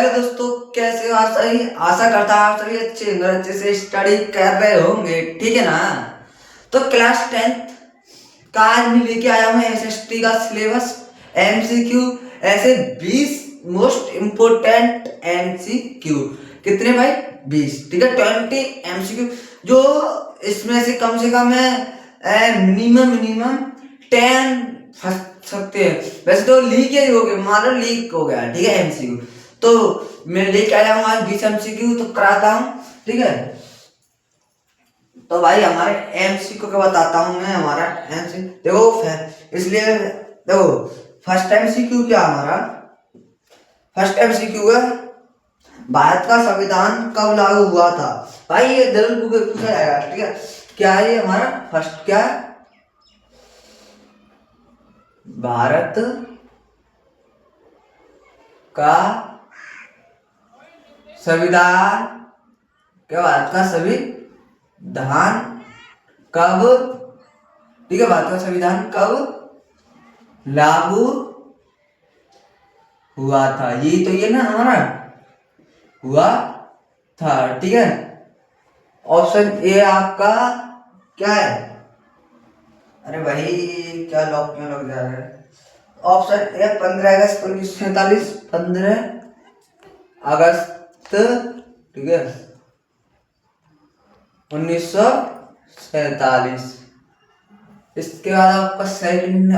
Hello दोस्तों, कैसे हो आप सभी। आशा करता हूँ आप सभी अच्छे से स्टडी कर रहे होंगे, ठीक है ना। तो क्लास 10th का आज मैं लेके आया हूँ एसएसटी का सिलेबस एमसीक्यू। ऐसे 20 मोस्ट इम्पोर्टेंट एमसीक्यू। कितने भाई? 20, ठीक है। 20 एमसीक्यू जो इसमें से कम है मिनिमम 10 फंस सकते हैं। वैसे तो लीक ही हो गया, मान लो लीक हो गया, ठीक है एमसीक्यू। तो मैं लेके आया हूँ आज 20 एमसीक्यू, तो कराता हूँ, ठीक है। तो भाई हमारे एमसीक्यू को बताता हूँ मैं। हमारा एमसीक्यू देखो, इसलिए देखो फर्स्ट एमसीक्यू क्या हमारा। फर्स्ट एमसीक्यू है भारत का संविधान कब लागू हुआ था। भाई ये जरूर पूछा जाएगा, ठीक है। क्या है ये हमारा फर्स्ट, क्या है? भारत का संविधान, क्या भारत का संविधान कब, ठीक है, भारत का संविधान कब लागू हुआ था। ये ना हमारा हुआ था, ठीक है। ऑप्शन ए आपका क्या है? अरे भाई क्या लॉक क्यों लग जा रहा है। ऑप्शन ए 15 अगस्त 1947, 15 अगस्त, ठीक है, 1947। इसके बाद आपका सेकंड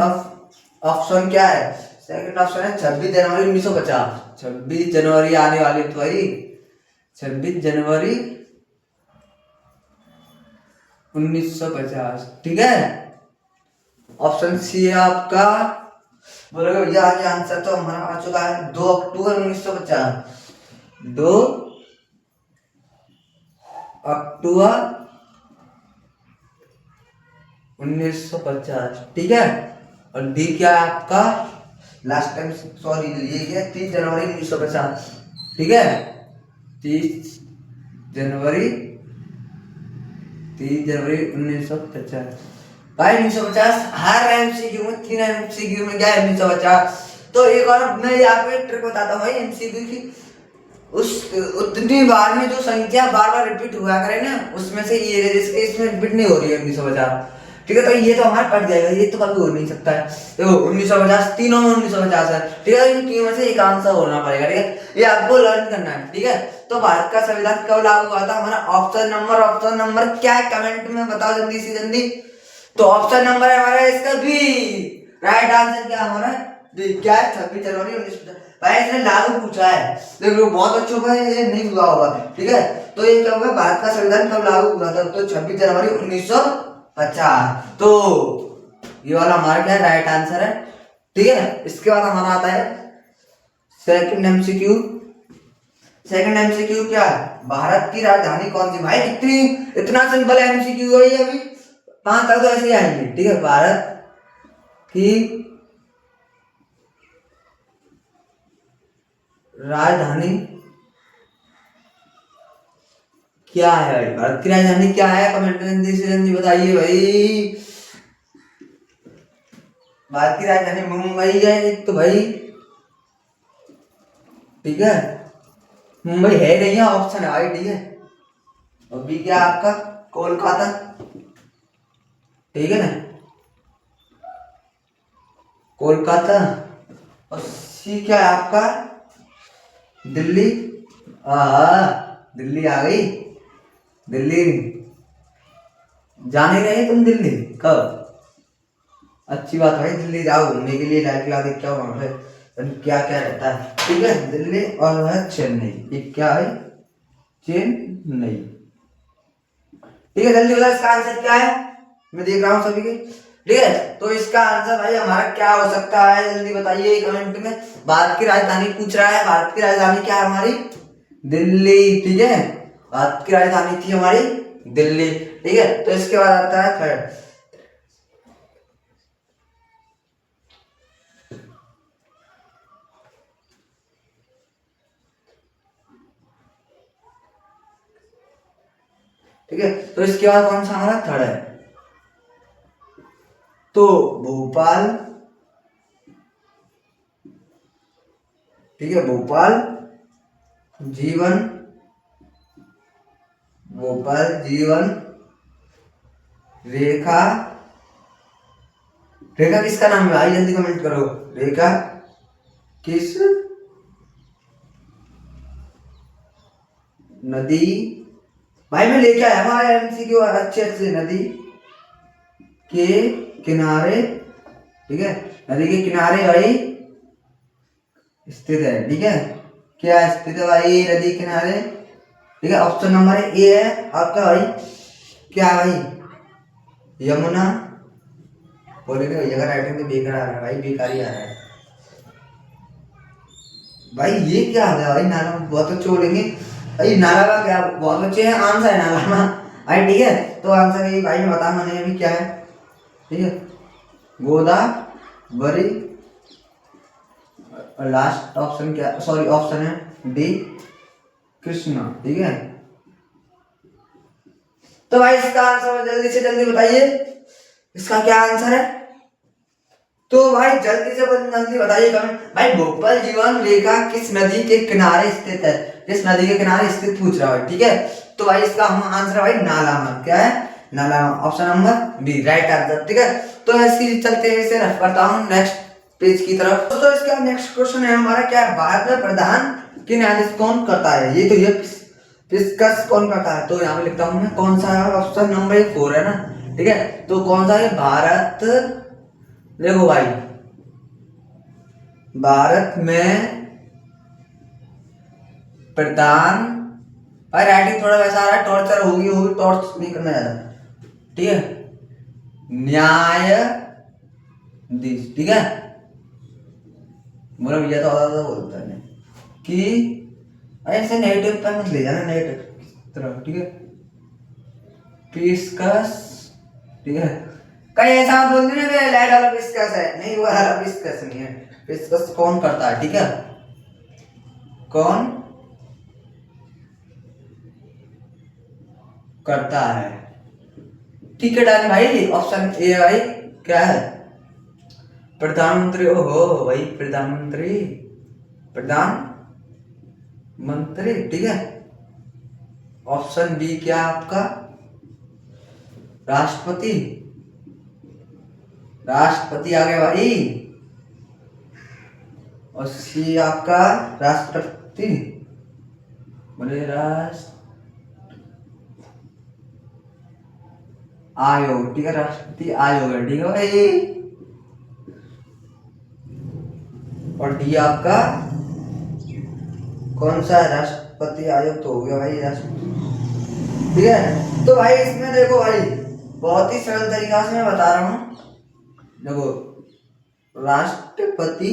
ऑप्शन क्या है? सेकंड ऑप्शन है 26 जनवरी 1950। 26 जनवरी आने वाली तो भाई, 26 जनवरी 1950, ठीक है। ऑप्शन सी है आपका, बोलोगे भैया आगे आंसर तो हमारा आ चुका है 2 अक्टूबर 1950। 2 अक्टूबर 1950, ठीक है। और डी क्या है आपका? लास्ट टाइम सॉरी ये 30 जनवरी 1950, ठीक है। 30 जनवरी 30 जनवरी 1950। भाई 1950 हर एमसीक्यू में, 3 एमसीक्यू में क्या है 1950। तो एक और मैं यहाँ पे ट्रिक बताता हूँ भाई एमसीक्यू की। उस उतनी बार में जो संख्या बार बार रिपीट हुआ करे ना, उसमें से ये जिसके इसमें रिपीट नहीं हो रही है 1950, ठीक है। तो ये तो हमारा कट जाएगा, ये तो कभी हो नहीं सकता है। देखो 1950 तीनों में 1950 है, ठीक है। इन तीनों में से एक आंसर होना पड़ेगा, ठीक है। ये आपको लर्न करना है, ठीक है। तो भारत का संविधान कब लागू हुआ था हमारा? ऑप्शन नंबर क्या है कमेंट में बताओ जल्दी से जल्दी। तो ऑप्शन नंबर है हमारा इसका बी। राइट आंसर क्या हमारा? बी। क्या है? 26 जनवरी 1950। भाई इसने लागू पूछा है, देखो बहुत अच्छा हुआ है, ये नहीं हुआ होगा, ठीक है। तो ये क्या होगा, भारत का संविधान कब लागू हुआ था? तो 26 जनवरी 1950। तो ये वाला हमारा क्या राइट आंसर है, ठीक है। इसके बाद हमारा आता है सेकंड एमसीक्यू। सेकंड एमसीक्यू क्या है? भारत की राजधानी कौन सी? भाई इतना सिंपल एमसीक्यू है ये, अभी 5 तक तो ऐसे ही आएंगे, ठीक है। भारत की राजधानी क्या है? भाई भारत की राजधानी क्या है? कमेंट में जल्दी से जल्दी बताइए भाई। भारत की राजधानी मुंबई है एक तो भाई, ठीक है। मुंबई है नहीं है, ऑप्शन है भाई, ठीक है। और बी क्या आपका? कोलकाता, ठीक है ना, कोलकाता। और सी क्या है आपका? दिल्ली। दिल्ली आ गई। दिल्ली जाने रहे तुम दिल्ली कब? अच्छी बात भाई, दिल्ली जाओ घूमने के लिए, लाइफ ला देख क्या वहां पे क्या क्या रहता है, ठीक है। दिल्ली और है चेन्नई, ये क्या है? चेन्नई, ठीक है। जल्दी बताओ इसका आंसर क्या है, मैं देख रहा हूँ सभी के, ठीक है। तो इसका आंसर भाई हमारा क्या हो सकता है, जल्दी बताइए कमेंट में। भारत की राजधानी पूछ रहा है, भारत की राजधानी क्या है हमारी? दिल्ली, ठीक है। भारत की राजधानी थी हमारी दिल्ली, ठीक है। तो इसके बाद आता है थर्ड, ठीक है। तो इसके बाद कौन सा हमारा थर्ड है? तो भोपाल, ठीक है, भोपाल जीवन, भोपाल जीवन रेखा। रेखा किसका नाम है भाई, जल्दी कमेंट करो। रेखा किस नदी, भाई मैं लेके आया हूँ एमसीक्यू अच्छे अच्छे। नदी के किनारे, ठीक है, नदी के किनारे भाई स्थित है, ठीक है, क्या स्थित है भाई नदी के किनारे, ठीक है। ऑप्शन नंबर ए है आपका भाई, क्या है भाई, यमुना। बोलेगा भैया का राइटिंग तो बेकार आ रहा है भाई, बेकार ही आ रहा है भाई। ये क्या आ गया भाई, नाला बहुत अच्छे बोलेंगे भाई, नाला का क्या बहुत अच्छे है, आंसर है नाला ना भाई, ठीक है। तो आंसर ये भाई ने बताया मैंने अभी क्या है, ठीक है, गोदावरी। और लास्ट ऑप्शन क्या, सॉरी ऑप्शन है डी कृष्णा, ठीक है। तो भाई इसका आंसर जल्दी से जल्दी बताइए, इसका क्या आंसर है। तो भाई जल्दी से जल्दी बताइए कमेंट भाई, भोपाल जीवन रेखा किस नदी के किनारे स्थित है, किस नदी के किनारे स्थित पूछ रहा है, ठीक है। तो भाई इसका हम आंसर है भाई नालामा, क्या है, नालामा, option number B right answer, ठीक है। तो इसकी चलते हैं इसे रफ करता हूँ नेक्स्ट पेज की तरफ। तो इसका नेक्स्ट क्वेश्चन है हमारा, क्या है, भारत में प्रधान की न्यायाधीश कौन करता है, ये तो ये डिस्कस कौन करता है। तो यहाँ पे लिखता हूँ मैं कौन सा है, ऑप्शन नंबर 4 है ना, ठीक है। तो कौन सा है, भारत, देखो भाई भारत में प्रधान, भाई राइटिंग थोड़ा वैसा आ रहा है, टॉर्चर होगी होगी, टॉर्च नहीं करना ज्यादा, ठीक है, न्यायाधीश, ठीक है। मेरा भैया तो आधा बोलता है कि ऐसे नेगेटिव पे मत ले जाना, नेगेटिव तरफ, ठीक है, पिस्कस, ठीक है। कहीं ऐसा मत बोल देना कि लाइट वाला पिस्कस है, नहीं वो वाला पिस्कस नहीं है। पिस्कस कौन करता है, ठीक है, कौन करता है, ठीक है डन भाई। ऑप्शन ए भाई क्या है, प्रधानमंत्री। ओहो भाई प्रधानमंत्री, प्रधानमंत्री, ठीक है। ऑप्शन बी क्या आपका, राष्ट्रपति, राष्ट्रपति आ गया भाई। और सी आपका राष्ट्रपति, बोले राष्ट्र आयोग, ठीक है, राष्ट्रपति आयोग है, ठीक है भाई। और डी आपका कौन सा है, राष्ट्रपति आयोग तो हो गया भाई राष्ट्रपति, ठीक है। तो भाई इसमें देखो भाई बहुत ही सरल तरीका से मैं बता रहा हूँ, देखो राष्ट्रपति,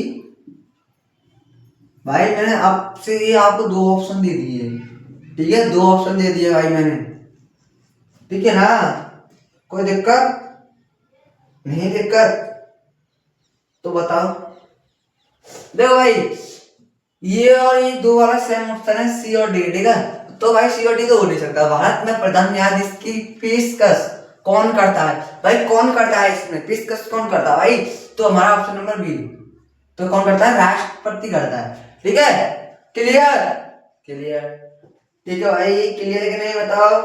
भाई मैंने आपसे ये आपको दो ऑप्शन दे दिए, ठीक है, दो ऑप्शन दे दिए भाई मैंने, ठीक है ना, कोई दिक्कत नहीं, दिक्कत तो बताओ। देखो भाई ये और ये दो वाला सेम ऑप्शन है, सी और डी, ठीक है। तो भाई सी और डी तो हो नहीं सकता। भारत में प्रधान न्यायाधीश की पेशकश कौन करता है, भाई कौन करता है, इसमें पेशकश कौन करता है भाई, तो हमारा ऑप्शन नंबर बी, तो कौन करता है, राष्ट्रपति करता है, ठीक है। क्लियर, क्लियर, ठीक है भाई, क्लियर कि नहीं बताओ,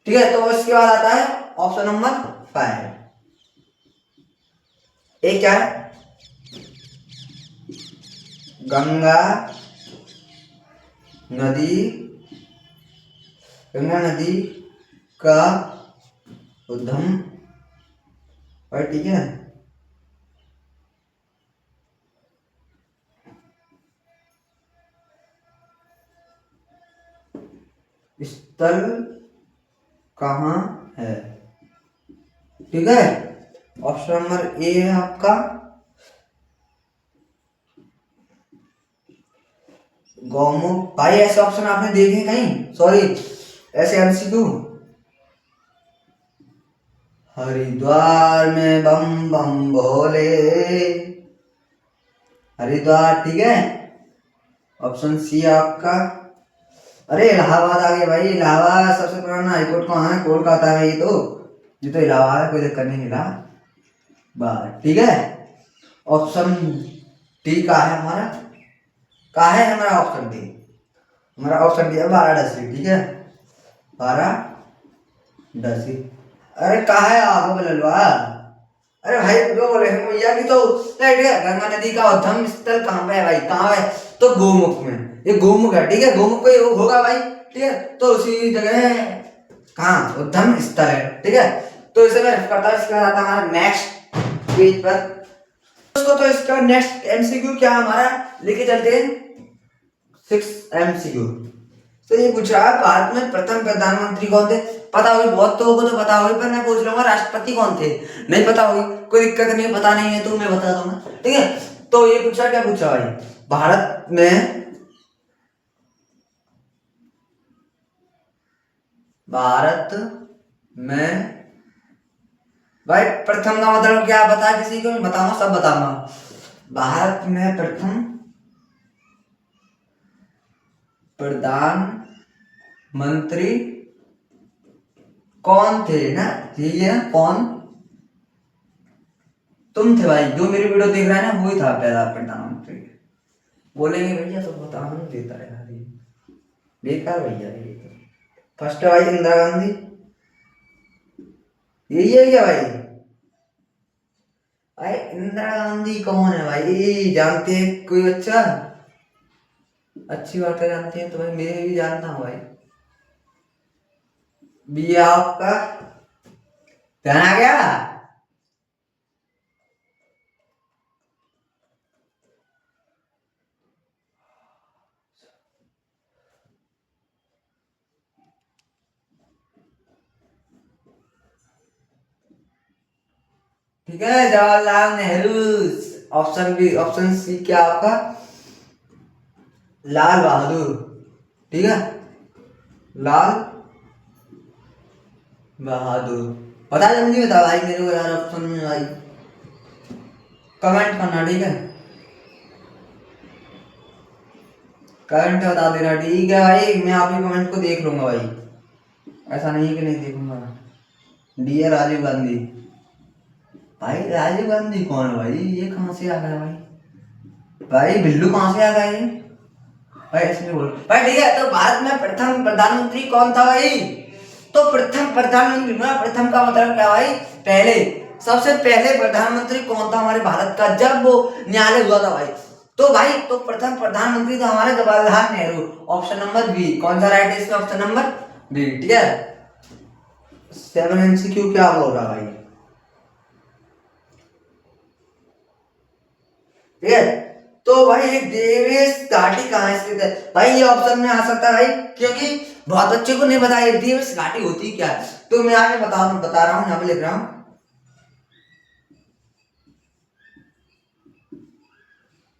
ठीक है। तो इसके बाद आता है ऑप्शन नंबर 5, एक क्या है, गंगा नदी, गंगा नदी का उद्गम, और ठीक है, स्थल कहाँ है, ठीक है। ऑप्शन नंबर ए है आपका गौमुख, भाई ऐसे ऑप्शन आपने देखे कहीं, सॉरी ऐसे एमसीक्यू, हरिद्वार में बम बम भोले, हरिद्वार, ठीक है। ऑप्शन सी आपका, अरे इलाहाबाद आ गया भाई, इलाहाबाद सबसे पुराना हाईकोर्ट कहाँ है, कोलकाता में, ये तो इलाहाबाद है, कोई दिक्कत नहीं, इलाहाबाद, ठीक है। ऑप्शन डी का है हमारा कहाँ है हमारा ऑप्शन डी? हमारा ऑप्शन डी है वाराणसी। ठीक है, वाराणसी। अरे कहाँ है आप बोलवा? अरे भाई जो बोले हैं भैया की तो राइट है। गंगा नदी का उद्गम स्थल कहाँ पे है भाई? कहाँ है? तो गोमुख में। ये गोमुख है। ठीक है, गोमुख पे होगा भाई। ठीक है, तो उसी जगह है कहाँ उद्गम स्थल है। ठीक है, तो इसे मैं रेफर करता हूँ। इसके बाद आता हमारा नेक्स्ट पेज पर दोस्तों। तो इसका नेक्स्ट एमसीक्यू क्या हमारा लेके चलते हैं 6 एमसीक्यू। तो ये पूछ रहा है भारत में प्रथम प्रधानमंत्री कौन थे? पता होगी बहुत लोगों को, तो पता होगी, पर मैं पूछ रहा हूँ राष्ट्रपति कौन थे? नहीं पता होगी, कोई दिक्कत नहीं है, पता नहीं है तो मैं बता दूंगा। ठीक है, तो ये पूछा, क्या पूछा भाई? भारत में भाई प्रथम का मतलब क्या बता? किसी को बताऊंगा, सब बताऊंगा। भारत में प्रथम प्रधानमंत्री कौन थे ना? ये है कौन? तुम थे भाई, जो मेरी वीडियो देख रहा है ना वही था पहला प्रधानमंत्री। बोलेंगे भैया तो बता नहीं देता है यार, ये बेकार भैया। ये तो फर्स्ट है भाई इंदिरा गांधी। यही है क्या भाई? भाई इंदिरा गांधी कौन है भाई? जानते हैं कोई बच्चा? अच्छी बात है, जानते हैं तो भाई मैं भी जानता हूँ भाई। बी आपका ध्यान आ गया? ठीक है, Jawaharlal Nehru. Option B, option C क्या आपका? लाल बहादुर। ठीक है, लाल बहादुर। बता जल्दी बता भाई मेरे को यार, ऑप्शन में भाई कमेंट करना। ठीक है, कमेंट बता देना। ठीक है भाई, मैं आपके कमेंट को देख लूंगा भाई, ऐसा नहीं है कि नहीं देखूंगा। डी है राजीव गांधी। भाई राजीव गांधी कौन है भाई? ये कहाँ से आ गया भाई? भाई बिल्लू कहाँ से आ गया ये भाई? ऐसे बोल भाई। ठीक है, तो भारत में प्रथम प्रधानमंत्री कौन था भाई? तो प्रथम प्रधानमंत्री में प्रथम का मतलब क्या भाई? पहले, सबसे पहले प्रधानमंत्री कौन था हमारे भारत का जब वो न्यायालय हुआ था भाई? तो भाई तो प्रथम प्रधानमंत्री था हमारे Jawaharlal Nehru. Option number B. कौन सा राइट है इसमें? Option number B. ठीक है, 7 एमसीक्यू क्या बोल रहा भाई? ठीक है, तो भाई एक देवेश घाटी कहाँ स्थित है भाई? ये ऑप्शन में आ सकता है भाई, क्योंकि बहुत बच्चे को नहीं पता है देवेश घाटी होती क्या है। तो मैं आगे बता रहा हूँ, यहाँ पे लिख रहा हूँ।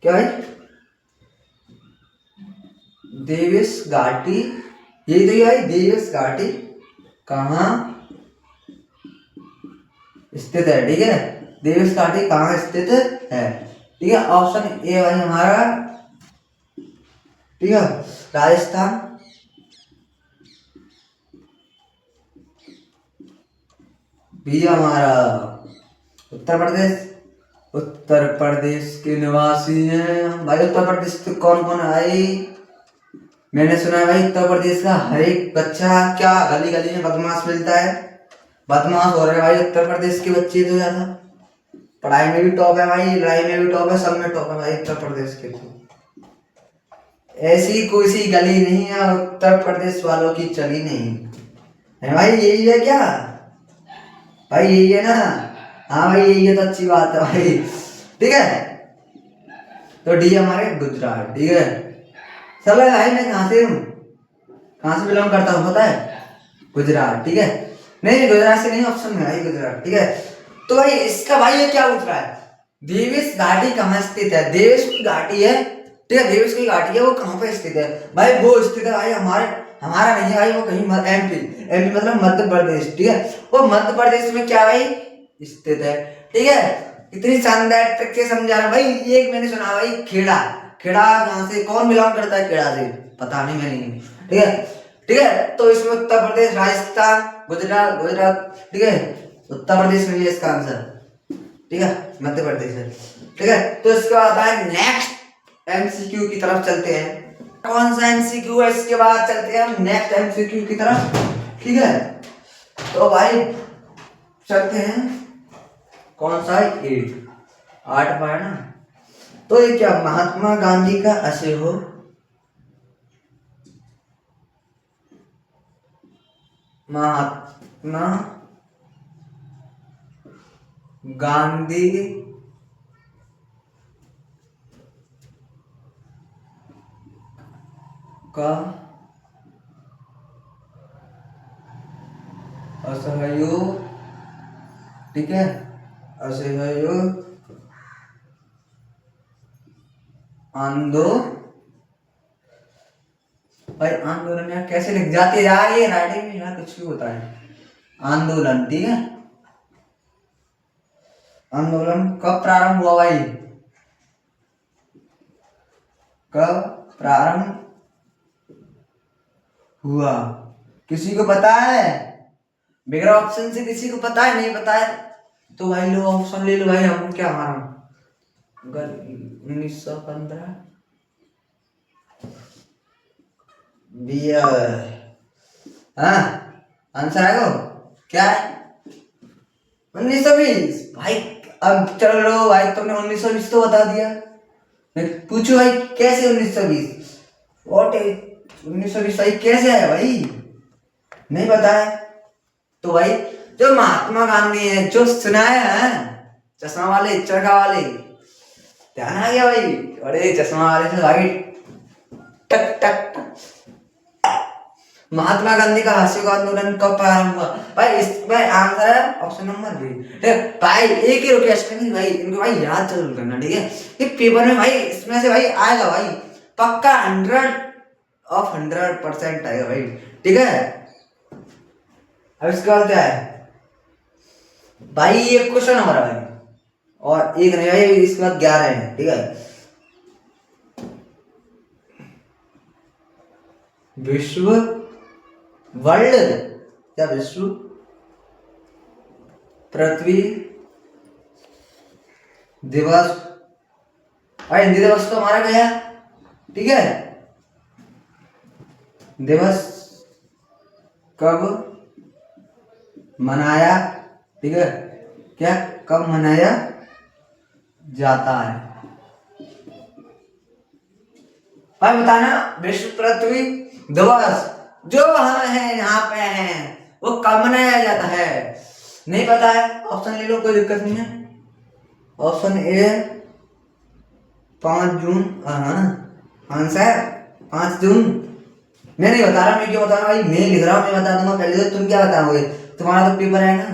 क्या भाई? देवेश घाटी, यही तो भाई देवेश घाटी कहाँ स्थित है? ठीक है, देवेश घाटी कहाँ स्थित है? ठीक है, ऑप्शन ए भाई हमारा। ठीक है, राजस्थान। बी हमारा उत्तर प्रदेश। उत्तर प्रदेश के निवासी हैं भाई। उत्तर प्रदेश के कौन कौन है भाई? मैंने सुना है भाई उत्तर प्रदेश का हर एक बच्चा क्या गली गली में बदमाश मिलता है। बदमाश हो रहे हैं भाई उत्तर प्रदेश के बच्चे तो ज्यादा। पढ़ाई में भी टॉप है भाई, लड़ाई में भी टॉप है, सब में टॉप है भाई उत्तर प्रदेश के। तो ऐसी कोई सी गली नहीं है उत्तर प्रदेश वालों की चली नहीं है भाई। यही है क्या भाई? यही है ना? हाँ भाई यही है, तो अच्छी बात है भाई। ठीक है, तो डी हमारे गुजरात। ठीक है, चलो भाई मैं कहाँ से हूँ, कहाँ से बिलोंग करता हूँ पता है? गुजरात। ठीक है, नहीं गुजरात से नहीं, ऑप्शन में भाई गुजरात। ठीक है, तो भाई इसका भाई ये क्या पूछ रहा है? देवेश घाटी कहाँ स्थित है? देवेश की घाटी है। ठीक है, देवेश की घाटी है, वो कहाँ पे स्थित है भाई? वो स्थित है भाई हमारा नहीं है भाई, वो कहीं एमपी। एमपी मतलब मध्य प्रदेश। ठीक है, वो मध्य प्रदेश में क्या भाई स्थित है। ठीक है, इतनी शानदार ट्रिक से समझा रहा भाई। एक मैंने सुना भाई खेड़ा। खेड़ा कहाँ से, कौन बिलोंग करता है खेड़ा से? पता नहीं, मैं नहीं। ठीक है, ठीक है, तो इसमें उत्तर प्रदेश, राजस्थान, गुजरात, गुजरात। ठीक है, उत्तर प्रदेश में ये इसका आंसर। ठीक है, मध्य प्रदेश है। ठीक है, तो इसका आता है नेक्स्ट एमसीक्यू की तरफ चलते हैं। कौन सा एमसीक्यू है इसके बाद चलते हैं हम नेक्स्ट एमसीक्यू की तरफ, ठीक है। तो भाई चलते हैं, कौन सा है 8 पाया ना। तो ये क्या, महात्मा गांधी का ऐसे हो, महात्मा गांधी का असहयोग, ठीक है, असहयोग आंदोलन। भाई आंदोलन यार कैसे लिख जाते यार, ये राइटिंग में यार कुछ भी होता है। आंदोलन, ठीक है। आंदोलन कब प्रारंभ हुआ भाई, कब प्रारंभ हुआ, किसी को पता है? बगैर ऑप्शन से किसी को पता है? नहीं पता है तो भाई लो ऑप्शन ले लो भाई। हम क्या हमारा 1915 बियर, हाँ आंसर आएगा क्या है? 1920 भाई। अब चलो भाई, तुमने 1920 तो बता दिया, मैं पूछू भाई कैसे 1920? व्हाट इज 1920 भाई, कैसे आया भाई? नहीं पता है तो भाई जो महात्मा गांधी है, जो सुनाया है चश्मा वाले, चरखा वाले, ध्यान आ गया भाई? अरे चश्मा वाले से भाई टक टक टक। महात्मा गांधी का असहयोग आंदोलन कब प्रारंभ हुआ भाई? इसमें आंसर है ऑप्शन नंबर बी। भाई एक ही रिक्वेस्ट है भाई, इनको भाई याद जरूर करना, ठीक है। ये पेपर में भाई इसमें से भाई आएगा भाई, पक्का 100% आएगा भाई, ठीक है। अब इसके बाद क्या है भाई, ये क्वेश्चन हमारा भाई, और एक नहीं भाई, इसके बाद 11 है, ठीक है। विश्व वर्ल्ड या विश्व पृथ्वी दिवस, भाई हिंदी दिवस तो हमारा गया, ठीक है। दिवस कब मनाया, ठीक है, क्या कब मनाया जाता है भाई बताना। विश्व पृथ्वी दिवस जो हम हैं यहाँ पे हैं, वो कब मनाया जाता है? नहीं पता है, ऑप्शन ले लो, कोई दिक्कत नहीं है। ऑप्शन ए 5 जून, आंसर 5 जून। मैं नहीं बता रहा, मैं क्यों बता रहा भाई, मैं लिख रहा हूँ, मैं बता दूंगा पहले, तो तुम क्या बताओगे? तुम्हारा तो पेपर है ना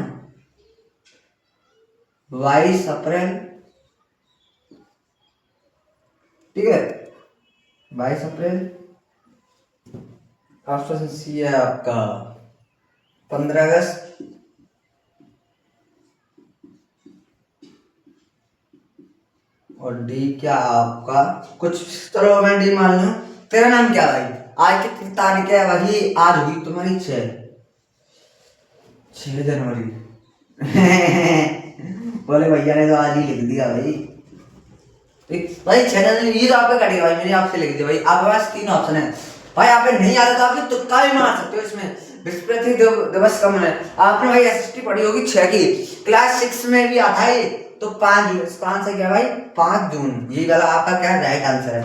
22 अप्रैल, ठीक है, 22 अप्रैल। ऑप्शन सी है आपका 15 अगस्त, और डी क्या आपका कुछ, चलो मैं डी मान लूं। तेरा नाम क्या भाई? आज कितनी तारीख है? वही आज हुई तुम्हारी 6 जनवरी। बोले भैया ने तो आज ही लिख दिया भाई, भाई 6 जनवरी, ये तो आपका कटेगा भाई, मैंने आपसे लिख दिया भाई। आपके पास 3 ऑप्शन है भाई, आप नहीं आता तो आप तुक्का भी मार सकते हो इसमें। विश्व पृथ्वी दिवस कब है? आपने भाई एसएसटी पढ़ी होगी 6 की, क्लास 6 में भी आता है, तो 5 जून। इसका आंसर क्या भाई? 5 जून। ये वाला आपका क्या राइट आंसर है,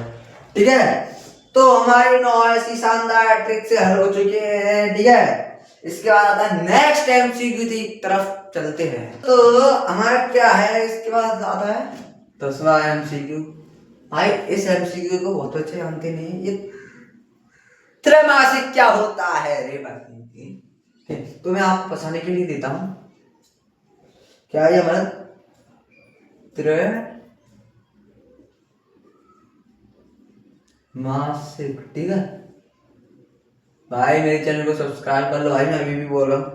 ठीक है। तो हमारे 9 ऐसी शानदार ट्रिक से हल हो चुके हैं, ठीक है। इसके बाद आता है नेक्स्ट एमसीक्यू की तरफ चलते हैं। तो हमारा क्या है, इसके बाद आता है 10वां एमसीक्यू। भाई इस एमसीक्यू को बहुत अच्छे जानते नहीं, ये त्रैमासिक क्या होता है रे भाई, तो मैं आपको पढ़ाने के लिए देता हूं। क्या ये हमारा त्रैमासिक, ठीक है भाई। मेरे चैनल को सब्सक्राइब कर लो भाई, मैं अभी भी बोल रहा हूँ।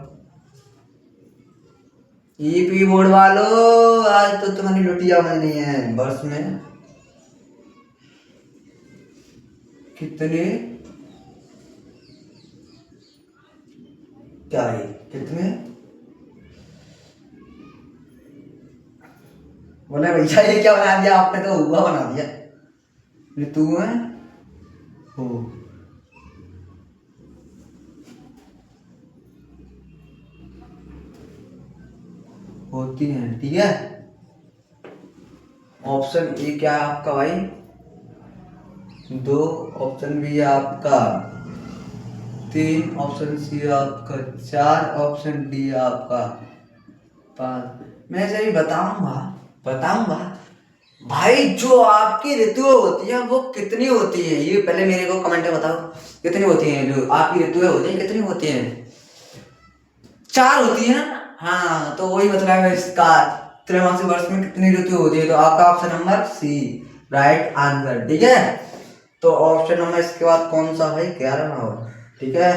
ईपी बोर्ड वालों, आज तो तुम्हारी लुटिया बननी है। वर्ष में कितने, क्या है कितने, बोले भैया ये क्या बना दिया आपने, तो हुआ बना दिया। ऋतुएं हो होती हैं, ठीक है। ऑप्शन ए क्या है आपका भाई? 2, ऑप्शन बी आपका 3, ऑप्शन सी आपका 4, ऑप्शन डी आपका 5। मैं सही बताऊंगा बताऊंगा भाई। जो आपकी ऋतुएं होती हैं वो कितनी होती है, ये पहले मेरे को कमेंट में बताओ, कितनी होती हैं जो आपकी ऋतुएं होती हैं, कितनी होती हैं? 4 होती है ना। हाँ, तो वही मतलब है इसका, त्रैमासिक वर्ष में कितनी ऋतु होती है? तो आपका option number C right answer, ठीक है। तो ऑप्शन नंबर इसके बाद कौन सा भाई? 11 होगा, ठीक है।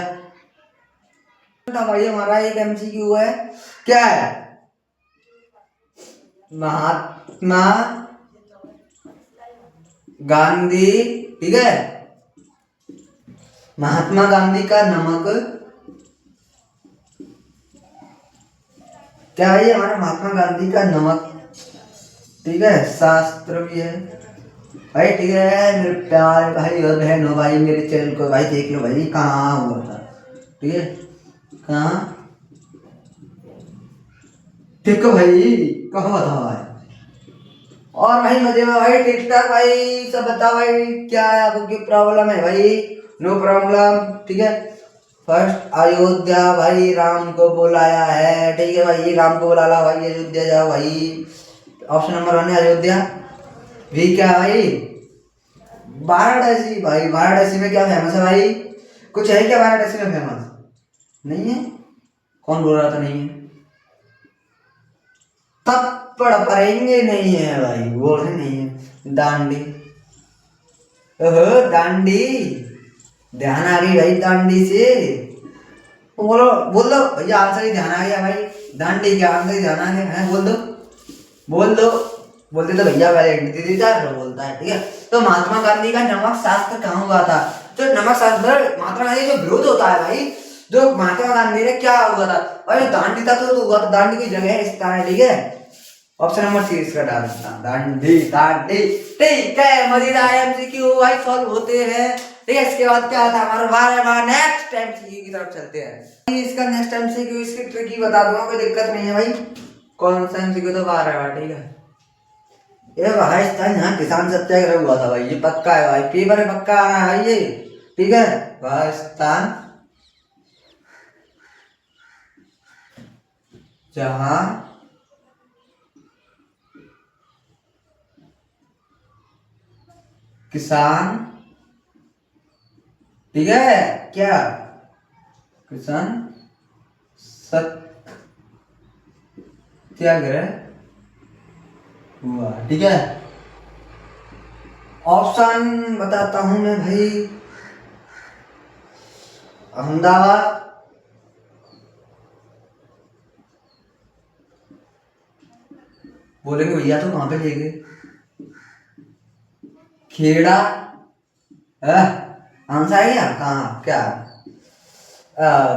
भाई हमारा एक एमसीक्यू है, क्या है? महात्मा गांधी, ठीक है, महात्मा गांधी का नमक क्या है? हमारा महात्मा गांधी का नमक, ठीक है, शास्त्र भी है भाई, ठीक है। मेरे प्यारे भाई और बहनों, भाई मेरे चैनल को भाई देख लो भाई, कहाँ हुआ था, ठीक है, कहाँ? ठीक है भाई, कहाँ था भाई? और भाई मजे में भाई, ठीक ठाक भाई, सब बताओ भाई क्या है आपकी प्रॉब्लम है भाई? नो प्रॉब्लम, ठीक है। फर्स्ट अयोध्या भाई, राम को बुलाया है, ठीक है भाई, राम को बुला ला भाई, अयोध्या जाओ भाई। ऑप्शन नंबर 1 है अयोध्या। भी क्या भाई? वाराणसी भाई, वाराणसी में क्या फेमस है भाई? कुछ है क्या वाराणसी में फेमस? नहीं है? कौन बोल रहा था नहीं है? थप्पड़ पड़ेंगे, नहीं है भाई, बोल रहे नहीं है। दांडी, ओहो दांडी, ध्यान आ गई भाई दांडी से। बोलो बोल दो भैया, आंसर ही ध्यान आ गया भाई। दांडी क्या आंसर ही ध्यान आ गया है? बोल दो बोल दो, बोलते तो भैया दीदी बोलता है, ठीक है। तो महात्मा गांधी का नमक शास्त्र कहाँ हुआ था? तो नमक शास्त्र महात्मा गांधी जो विरोध होता है भाई, जो महात्मा गांधी ने क्या हुआ था भाई? दांडी था तो हुआ था, दांडी की जगह है स्थान है, ठीक है। ऑप्शन नंबर सी इसका डाल दांडी, दांडी, ठीक है। मजेदार एमसीक्यू भाई सॉल्व होते हैं, ठीक है। इसके बाद क्या था हमारा? बार नेक्स्ट एमसीक्यू की तरफ चलते हैं। इसका नेक्स्ट एमसीक्यू इसकी ट्रिक बता दूंगा, कोई दिक्कत नहीं है भाई। कौन सा एमसीक्यू? तो 12, ठीक है। ये राजस्थान यहाँ किसान सत्याग्रह हुआ था भाई, ये पक्का है भाई, पेपर में पक्का आ रहा है भाई ये, ठीक है। राजस्थान जहाँ किसान, ठीक है, क्या किसान सत्याग्रह हुआ, ठीक है। ऑप्शन बताता हूं मैं भाई। अहमदाबाद, बोलेंगे भैया तो कहां पे ले गए? खेड़ा, आंसर है क्या? कहाँ क्या?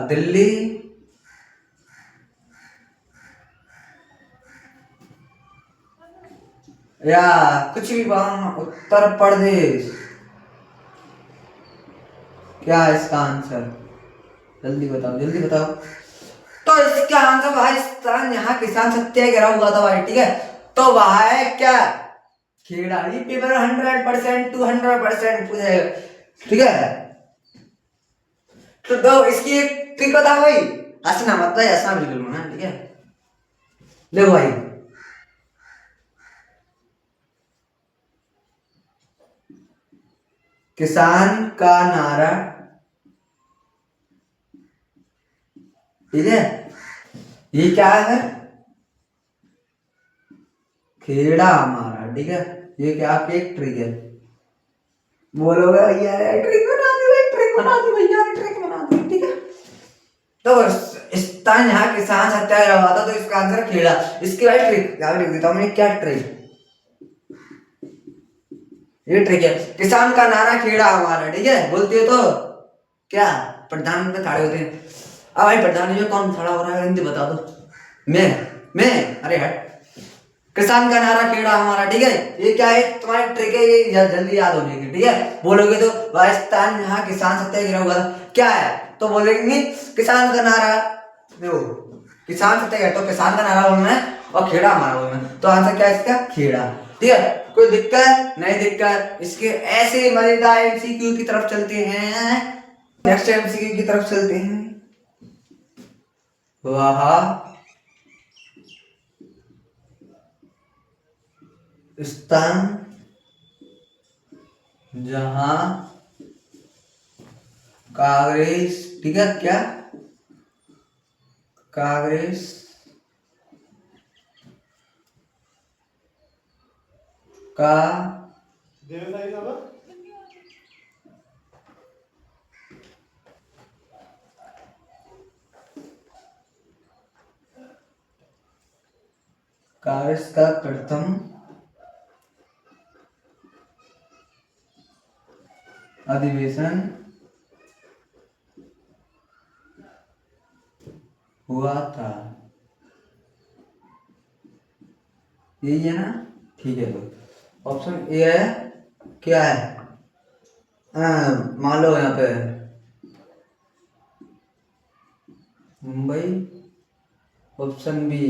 दिल्ली, या कुछ भी उत्तर प्रदेश, क्या है इसका आंसर? जल्दी बताओ जल्दी बताओ। तो इसका आंसर राजस्थान, यहाँ किसान सत्याग्रह हुआ था भाई, ठीक है। तो वह है क्या? खेड़ा। ये पेपर 100% 200% पूछेगा, ठीक है। तो दो इसकी एक ट्रिक बता भाई, हंसना मत भाई, हंसना बिल्कुल मना, ठीक है। देखो भाई, किसान का नारा, ठीक है, ये क्या है? खेड़ा हमारा, ठीक है। ये क्या आपकी एक ट्रिक है? बोलोगे भैया ट्रिक बना दी भाई, ट्रिक बना दी भैया, ट्रिक बना दी, ठीक है। तो स्थान यहाँ किसान सत्याग्रह हुआ था, तो इसका आंसर खेड़ा। इसकी भाई ट्रिक यहाँ लिख देता हूँ मैं, क्या ट्रिक? ये ट्रिक है, किसान का नारा खेड़ा हमारा, ठीक है। बोलती हो तो क्या प्रधान पे खड़े होते हैं? अब भाई प्रधान जी कौन खड़ा हो रहा है? हिंदी बता दो। मैं अरे हट, किसान का नारा खेड़ा हमारा, ठीक है। ये क्या है, तुम्हारी ट्रिक है, ये जल्दी याद होने की, ठीक है। बोलोगे तो राजस्थान यहाँ किसान सत्याग्रह हुआ था, क्या है, तो बोलेंगे किसान का नारा, देखो किसान सत्याग्रह, तो किसान का नारा बोलना है और खेड़ा हमारा बोलना है, तो आंसर क्या है इसका, खेड़ा, ठीक है। कोई दिक्कत नहीं, दिक्कत इसके ऐसे मजेदार एमसीक्यू की तरफ चलते हैं। नेक्स्ट एमसीक्यू की तरफ चलते हैं। वह स्थान जहां कांग्रेस, ठीक है, क्या कांग्रेस का कांग्रेस का प्रथम अधिवेशन हुआ था, यही है ना, ठीक है। तो ऑप्शन ए है, क्या है, मान लो यहाँ पे Mumbai, option B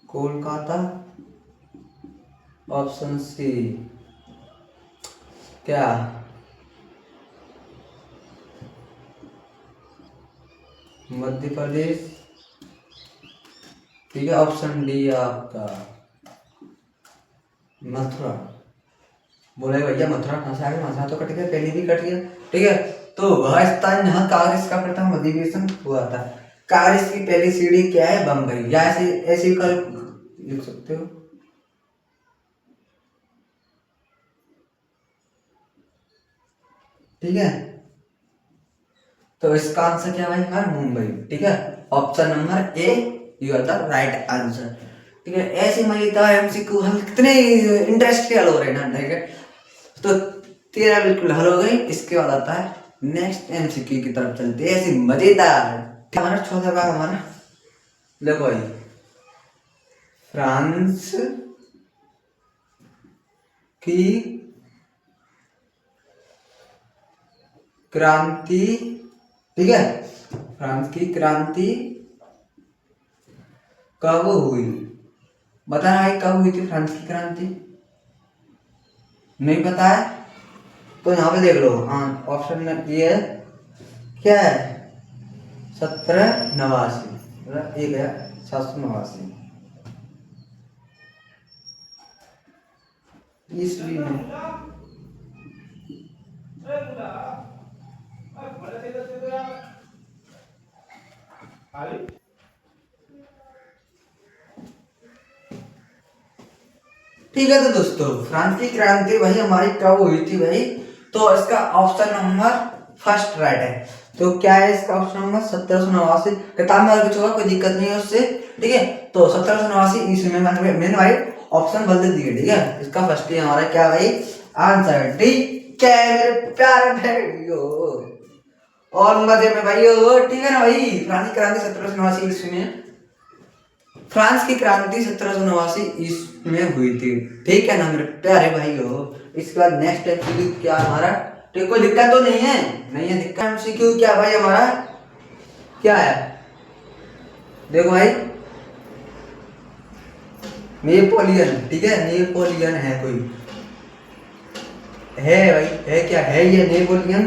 Kolkata, option C क्या मध्य प्रदेश, ठीक है, ऑप्शन डी आपका मथुरा। बोले भैया मथुरा कहाँ से आ गया, मथुरा तो कट गया, पहले भी कट गया, ठीक है। तो वह स्थान जहाँ कांग्रेस का प्रथम अधिवेशन हुआ था, कांग्रेस की पहली सीढ़ी क्या है, बम्बई, या ऐसे ऐसे कर लिख सकते हो, ठीक है। तो इसका आंसर क्या भाई हमारा, मुंबई, ठीक है। Option number A you are the right answer, ठीक है। ऐसे मजेदार एमसीक्यू हल कितने इंटरेस्ट के हल हो रहे हैं ना, ठीक है। तो तेरा बिल्कुल हल हो गई। इसके बाद आता है नेक्स्ट एमसीक्यू की तरफ चलते हैं, ऐसी मजेदार हमारा चौथा भाग हमारा, देखो भाई, फ्रांस की क्रांति, ठीक है, फ्रांस की क्रांति कब हुई, बताना भाई कब हुई थी फ्रांस की क्रांति, नहीं पता है तो यहाँ पे देख लो, हाँ ऑप्शन ये है, क्या है, 1789, मतलब 1789 ईस्वी में। ठीक है, तो दोस्तों फ्रांस की क्रांति भाई हमारी कब हुई थी भाई, तो इसका ऑप्शन नंबर फर्स्ट राइट है। तो क्या है इसका ऑप्शन नंबर 1789, किताब में कुछ होगा, कोई दिक्कत नहीं है उससे, ठीक है। तो 1789 ईस्वी में मैंने भाई ऑप्शन बदल दिए, ठीक है। इसका फर्स्ट ही हमारा क्या भाई आंसर, ठीक है मेरे प्यारे भाइयों, और मजे में भाइयों, ठीक है ना भाई। फ्रांस की क्रांति 1789 ईस्वी में, फ्रांस की क्रांति 1789 ईस्वी में हुई थी, ठीक है ना मेरे प्यारे भाइयों। इसके बाद नेक्स्ट एमसीक्यू क्या हमारा, ठीक, कोई दिक्कत तो नहीं है, नहीं है दिक्कत। एमसीक्यू क्या भाई हमारा, क्या है, देखो भाई, नेपोलियन, ठीक है, नेपोलियन है कोई, है भाई, है क्या है, ये नेपोलियन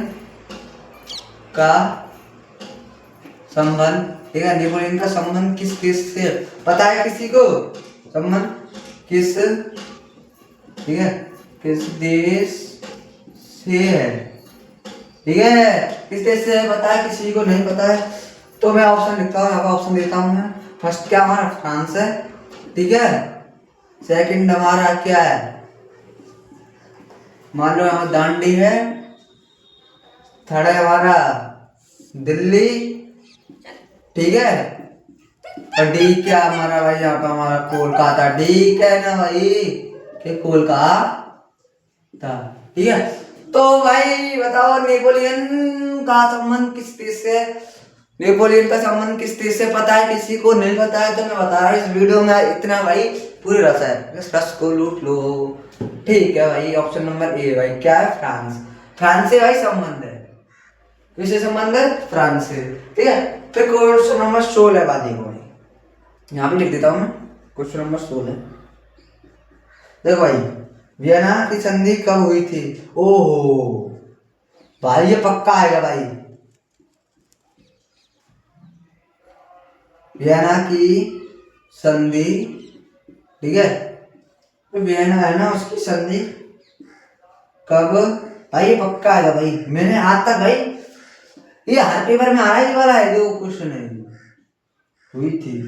का संबंध, ठीक है। नेपोलियन का संबंध किस देश से, पता है किसी को, संबंध किस, ठीक है, किस देश से है, ठीक है, किस देश से है पता है, किसी को नहीं पता है तो मैं ऑप्शन लिखता हूँ, यहाँ पर ऑप्शन देता हूँ मैं। फर्स्ट क्या हमारा फ्रांस है, ठीक है। सेकंड हमारा क्या है, मान लो यहाँ दांडी है। थर्ड है हमारा दिल्ली, ठीक है। और डी क्या हमारा भाई, यहाँ पे हमारा कोलकाता, ठीक है ना भाई, कि कोलकाता, ठीक है। तो भाई बताओ नेपोलियन का संबंध किस देश से, नेपोलियन का संबंध किस देश से पता है? किसी को नहीं पता है तो मैं बता रहा हूँ इस वीडियो में इतना भाई पूरी रस है, इस रस को लूट लो। ठीक है भाई, ऑप्शन नंबर ए भाई क्या है? फ्रांस। फ्रांस से भाई संबंध है, किससे संबंध है? फ्रांस से। ठीक है, फिर क्वेश्चन नंबर 16 बात देखो भाई, यहाँ पे लिख देता हूँ मैं, क्वेश्चन नंबर 16। देखो भाई, वियना की संधि कब हुई थी? ओहो भाई ये पक्का आएगा भाई, वियना की संधि, ठीक है, तो वियना है ना, उसकी संधि कब? भाई ये पक्का आएगा भाई, मैंने आज तक भाई ये हर पेपर में आ रहा है, ये वाला है जो क्वेश्चन है, हुई थी।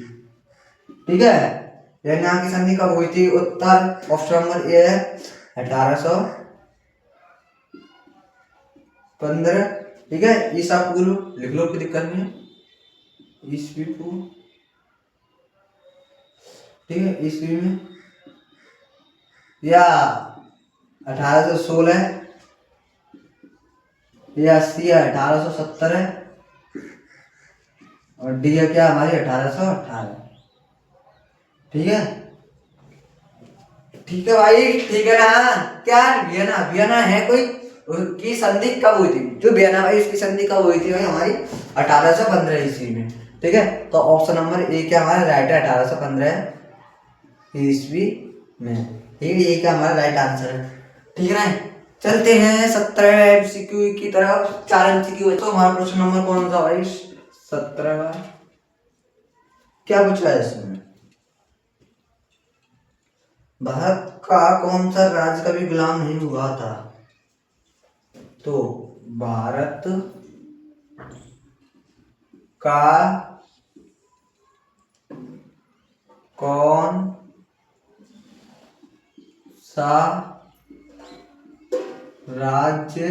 ठीक है, वियना की संधि कब हुई थी? उत्तर ऑप्शन नंबर ए है 1815। ठीक है, ईसा पूर्व लिख लो, कोई दिक्कत नहीं है, ईसवी पूर्व। ठीक है, ईस्वी में, या 1816 या सी है 1870 है, और डी है क्या हमारी 1818। ठीक है, ठीक है भाई, ठीक है ना? क्या वियना, वियना है कोई की संधि कब हुई थी? जो वियना भाई उसकी संधि कब हुई थी भाई? हमारी 1815 ईस्वी में। ठीक है, तो ऑप्शन नंबर ए क्या हमारा राइट है? 1815 ईस्वी में। ठीक है, ये क्या हमारा राइट आंसर है। ठीक है ना, चलते हैं 17 एमसीक्यू की तरफ। 4 एमसीक्यू है, तो हमारा क्वेश्चन नंबर कौन सा भाई? 17 क्या पूछा है इसमें? भारत का कौन सा राज्य कभी गुलाम नहीं हुआ था? तो भारत का कौन सा राज्य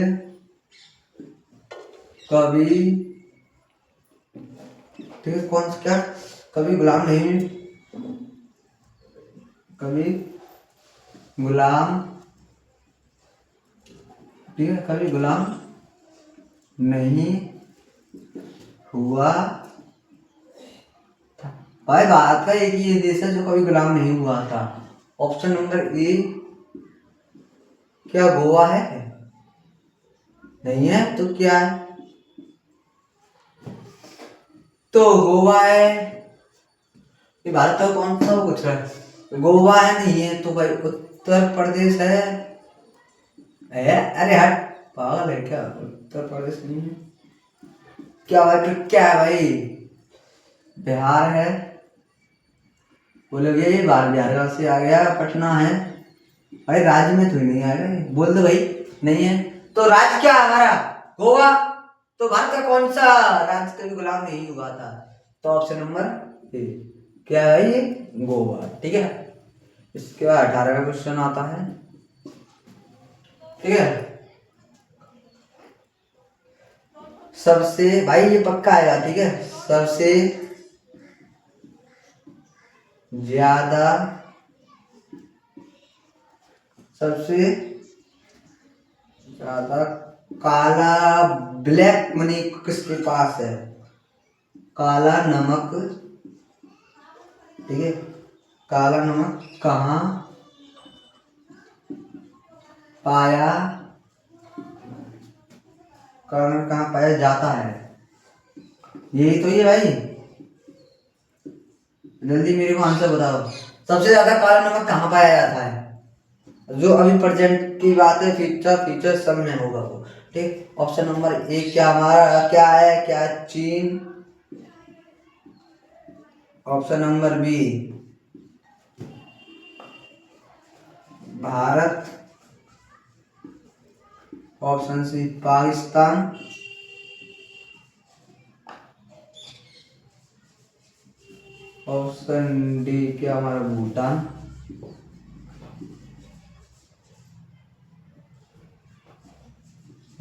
कभी, ठीक है, कौन सा क्या कभी गुलाम नहीं, कभी गुलाम, ठीक है, कभी गुलाम नहीं हुआ था? भाई भारत का एक ही देश है जो कभी गुलाम नहीं हुआ था। ऑप्शन नंबर ए क्या गोवा है? नहीं है तो क्या है? तो गोवा है, ये भारत का कौन सा पूछ रहा है? गोवा है, नहीं है तो भाई उत्तर प्रदेश है। अरे हट, पागल है क्या? उत्तर प्रदेश नहीं है क्या भाई? तो क्या है भाई? बिहार है। बोलोगे ये बाहर, बिहार का से आ गया, पटना है भाई, राज्य में तो नहीं आएगा, बोल दो भाई नहीं है। तो राज्य क्या हमारा? गोवा। तो भारत का कौन सा राज्य कभी गुलाम नहीं हुआ था? तो ऑप्शन नंबर ए क्या है ये? गोवा। ठीक है, इसके बाद 18वां क्वेश्चन आता है। ठीक है, सबसे भाई ये पक्का आएगा। ठीक है, सबसे ज्यादा, सबसे ज्यादा काला ब्लैक मनी किसके पास है? काला नमक, ठीक है, काला नमक कहाँ पाया, कहाँ पाया जाता है? यही तो ये भाई, जल्दी मेरे को आंसर बताओ। सबसे ज्यादा काला नमक कहाँ पाया जाता है? जो अभी प्रेजेंट की बात है, फ्यूचर सब में होगा वो। ठीक, ऑप्शन नंबर ए क्या हमारा क्या है? क्या चीन? Option number B Bharat. Option C Pakistan. Option D क्या हमारा भूटान।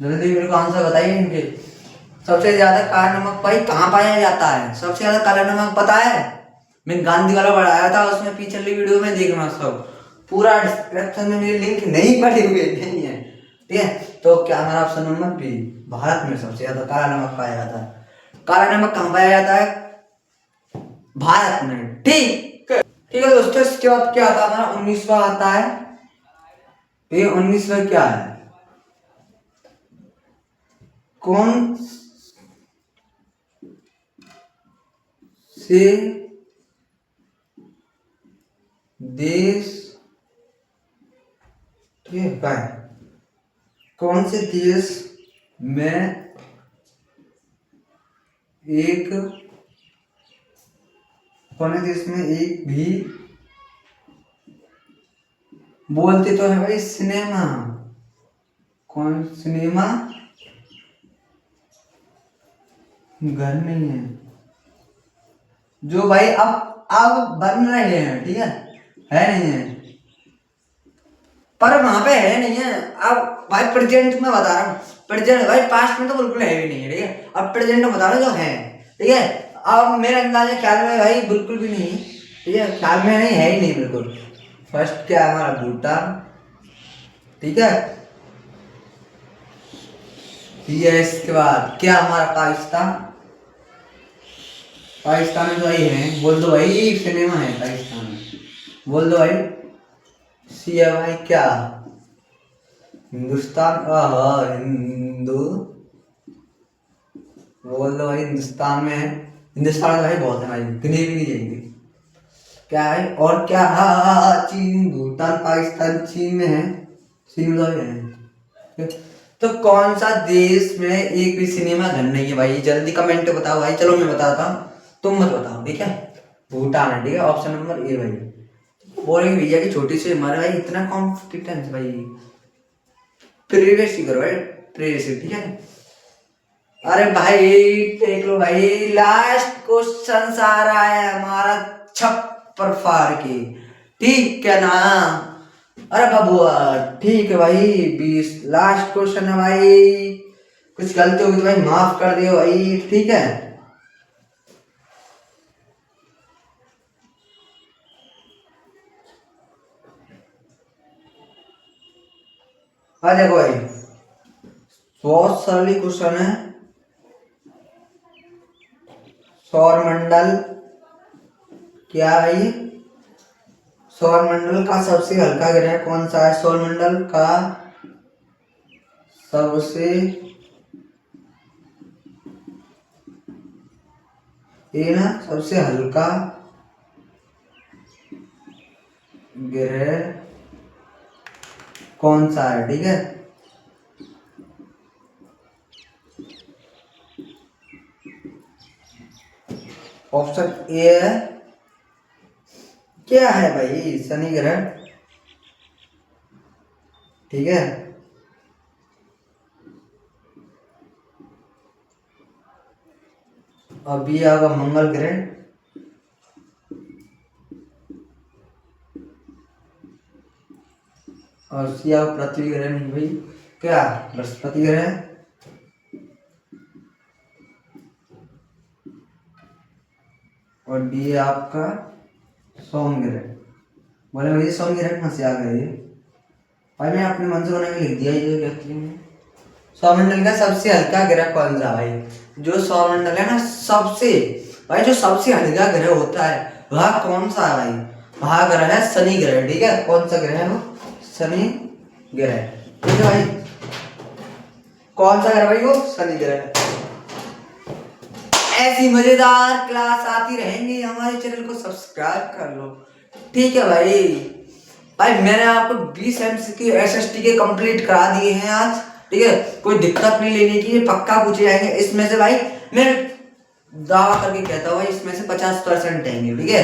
जल्दी मेरे को आंसर बताइए इनके। सबसे ज्यादा काला नमक भाई कहाँ पाया जाता है? सबसे ज्यादा काला नमक पता है? मैं गांधी वाला पढ़ाया था, उसमें पिछली वीडियो में देखना सब, पूरा डिस्क्रिप्शन में मेरी लिंक नहीं पड़े हुए नहीं है। ठीक है, तो क्या हमारा ऑप्शन नंबर बी, भारत में सबसे ज्यादा काला नमक पाया जाता है। काला नमक कहाँ पाया जाता है? भारत में। ठीक है दोस्तों, इसके बाद क्या आता है? 19वां आता है। ये 19वां क्या है? कौन से देश, ठीक है, कौन से देश में एक भी बोलते तो है भाई सिनेमा, कौन सिनेमा घर नहीं है, जो भाई अब बन रहे हैं, ठीक है नहीं है, पर वहां पे है नहीं है। अब भाई प्रेजेंट में बता रहा हूँ, प्रेजेंट भाई, पास्ट में तो बिल्कुल है भी नहीं है, ठीक है, अब प्रेजेंट में बता रहा हूँ जो है, ठीक है। अब मेरे अंदाजा ख्याल में भाई बिल्कुल भी नहीं, ठीक है, ख्याल में नहीं है ही नहीं बिल्कुल। फर्स्ट क्या है हमारा? भूटान, ठीक है। इसके बाद क्या हमारा? पाकिस्तान। पाकिस्तान में तो भाई है, बोल दो भाई, सिनेमा है पाकिस्तान में, बोल दो भाई। सी है भाई क्या? हिंदुस्तान। हिंदू, बोल दो भाई, हिंदुस्तान में है। हिंदुस्तान में भाई बहुत है भाई, गिने भी नहीं जाएंगे। क्या है और क्या? चीन, भूटान, पाकिस्तान, चीन में है, चीन में है। तो कौन सा देश में एक भी सिनेमा घर नहीं है भाई? जल्दी कमेंट में बताओ भाई। चलो मैं बताता हूँ, तुम मत बताओ, ठीक है। भूटान है, ठीक है, ऑप्शन नंबर ए भाई। बोलेंगे भैया की छोटी सी हमारे भाई, इतना कॉन्फिडेंस भाई, प्रीवियस करो भाई, प्रीवियस, ठीक है। अरे भाई देख लो भाई, लास्ट क्वेश्चन आ रहा है हमारा छप्पर फाड़ के, ठीक है ना? अरे बाबूआ ठीक है भाई, 20 लास्ट क्वेश्चन है भाई, कुछ गलती होगी तो भाई माफ कर दियो भाई, ठीक है। देखो भाई, बहुत सरल क्वेश्चन है। सौरमंडल क्या है? सौरमंडल का सबसे हल्का ग्रह कौन सा है? सौरमंडल का सबसे सबसे हल्का ग्रह कौन सा है, ठीक है। ऑप्शन ए है, क्या है भाई? शनि ग्रह, ठीक है। अब ये आगा मंगल ग्रह, और सी आगा पृथ्वी ग्रह नहीं भाई, क्या? बृहस्पति ग्रह, और डी आपका सोम ग्रह। बोले भाई सोम ग्रह कहाँ से आ गए भाई? मैं अपने मन से बना के लिख दिया ये। सौरमंडल का सबसे हल्का ग्रह कौन सा भाई? जो सौरमंडल है ना, सबसे भाई जो सबसे हल्का ग्रह होता है वह कौन सा है भाई? वह ग्रह है शनि ग्रह, ठीक है। कौन सा ग्रह है वो? शनि ग्रह, ठीक है भाई। कौन सा ग्रह भाई? वो शनि ग्रह। ऐसी मजेदार क्लास आती रहेंगी, हमारे चैनल को सब्सक्राइब कर लो, ठीक है भाई। भाई मैंने आपको 20 MCQ SST के कंप्लीट करा दिए हैं आज, ठीक है। कोई दिक्कत नहीं लेने की, पक्का पूछे जाएंगे। इसमें से भाई मैं दावा करके कहता हूँ भाई, इसमें से 50% आएंगे, ठीक है।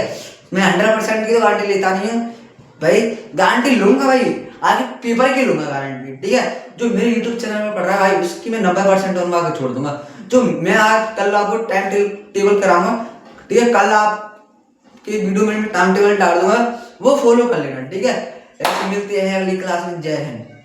मैं 100% की तो गारंटी लेता नहीं हूँ भाई, गारंटी लूंगा भाई, आगे पेपर की लूंगा गारंटी, ठीक है। जो मेरे यूट्यूब चैनल में पढ़ रहा है भाई, उसकी मैं 90% उनका आगे छोड़ दूंगा। जो मैं आज कल आपको टाइम टेबल कराऊंगा, ठीक है, कल आप की वीडियो में टाइम टेबल डाल दूंगा, वो फॉलो कर लेना, ठीक है। ऐसे मिलते हैं अगली क्लास में। जय हिंद।